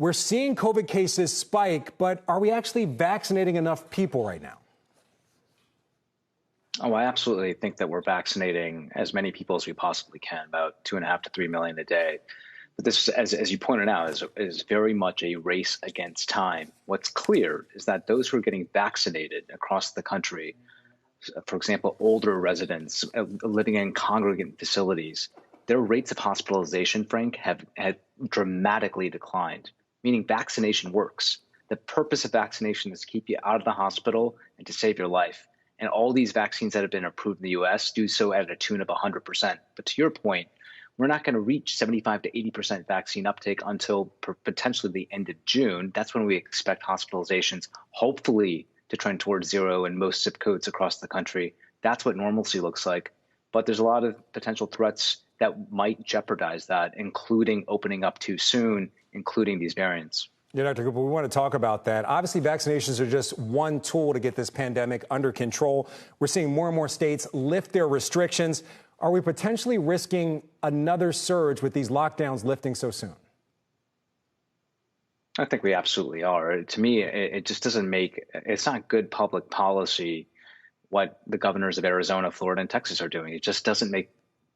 We're seeing COVID cases spike, but are we actually vaccinating enough people right now? Oh, I absolutely think that we're vaccinating as many people as we possibly can, about 2.5 to 3 million a day. But this, as you pointed out, is very much a race against time. What's clear is that those who are getting vaccinated across the country, for example, older residents living in congregate facilities, their rates of hospitalization, Frank, have dramatically declined, meaning vaccination works. The purpose of vaccination is to keep you out of the hospital and to save your life. And all these vaccines that have been approved in the U.S. do so at a tune of 100%. But to your point, we're not going to reach 75 to 80% vaccine uptake until potentially the end of June. That's when we expect hospitalizations, hopefully, to trend towards zero in most zip codes across the country. That's what normalcy looks like. But there's a lot of potential threats that might jeopardize that, including opening up too soon, including these variants. Yeah, Dr. Gupta, we want to talk about that. Obviously, vaccinations are just one tool to get this pandemic under control. We're seeing more and more states lift their restrictions. Are we potentially risking another surge with these lockdowns lifting so soon? I think we absolutely are. To me, it just doesn't it's not good public policy what the governors of Arizona, Florida, and Texas are doing. It just doesn't make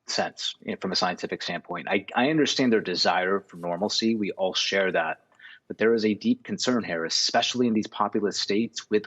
sense from a scientific standpoint. I understand their desire for normalcy. We all share that. But there is a deep concern here, especially in these populous states with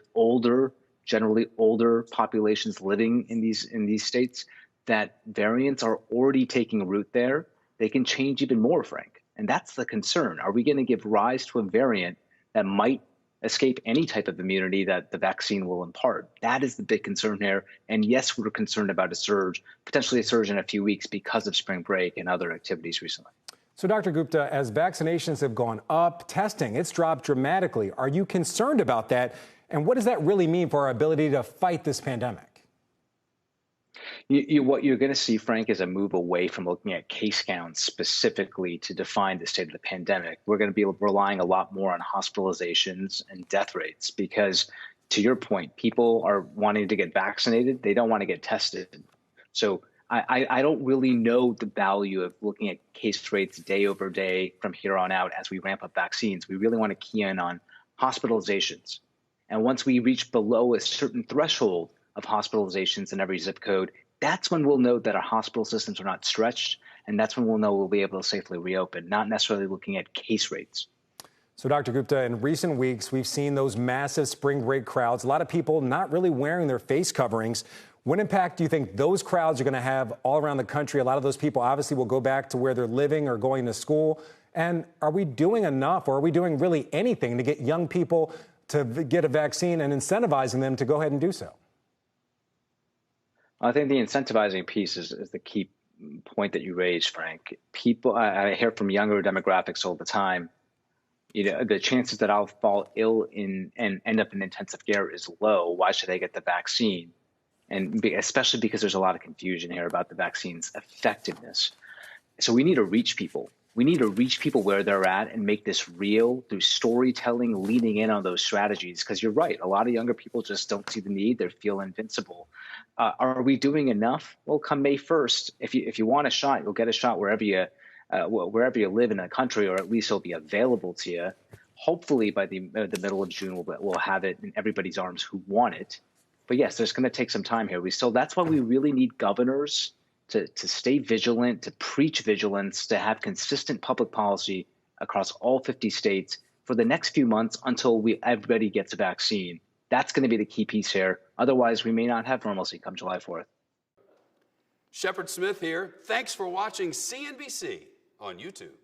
generally older populations living in these states, that variants are already taking root there. They can change even more, Frank. And that's the concern. Are we going to give rise to a variant that might escape any type of immunity that the vaccine will impart? That is the big concern here. And yes, we're concerned about a surge, potentially a surge in a few weeks because of spring break and other activities recently. So, Dr. Gupta, as vaccinations have gone up, testing, it's dropped dramatically. Are you concerned about that? And what does that really mean for our ability to fight this pandemic? What you're going to see, Frank, is a move away from looking at case counts specifically to define the state of the pandemic. We're going to be relying a lot more on hospitalizations and death rates because, to your point, people are wanting to get vaccinated. They don't want to get tested. So I don't really know the value of looking at case rates day over day from here on out as we ramp up vaccines. We really want to key in on hospitalizations. And once we reach below a certain threshold of hospitalizations in every zip code, that's when we'll know that our hospital systems are not stretched. And that's when we'll know we'll be able to safely reopen, not necessarily looking at case rates. So, Dr. Gupta, in recent weeks, we've seen those massive spring break crowds, a lot of people not really wearing their face coverings. What impact do you think those crowds are going to have all around the country? A lot of those people obviously will go back to where they're living or going to school. And are we doing enough, or are we doing really anything to get young people to get a vaccine and incentivizing them to go ahead and do so? I think the incentivizing piece is the key point that you raised, Frank. I hear from younger demographics all the time, the chances that I'll fall ill and end up in intensive care is low. Why should I get the vaccine? And especially because there's a lot of confusion here about the vaccine's effectiveness. So we need to reach people. We need to reach people where they're at and make this real through storytelling, leaning in on those strategies. Because you're right, a lot of younger people just don't see the need. They feel invincible. Are we doing enough? Well, come May 1st, if you want a shot, you'll get a shot wherever you live in the country, or at least it'll be available to you. Hopefully by the middle of June, we'll have it in everybody's arms who want it. But yes, there's going to take some time here. That's why we really need governors to stay vigilant, to preach vigilance, to have consistent public policy across all 50 states for the next few months until everybody gets a vaccine. That's going to be the key piece here. Otherwise, we may not have normalcy come July 4th. Shepard Smith here. Thanks for watching CNBC on YouTube.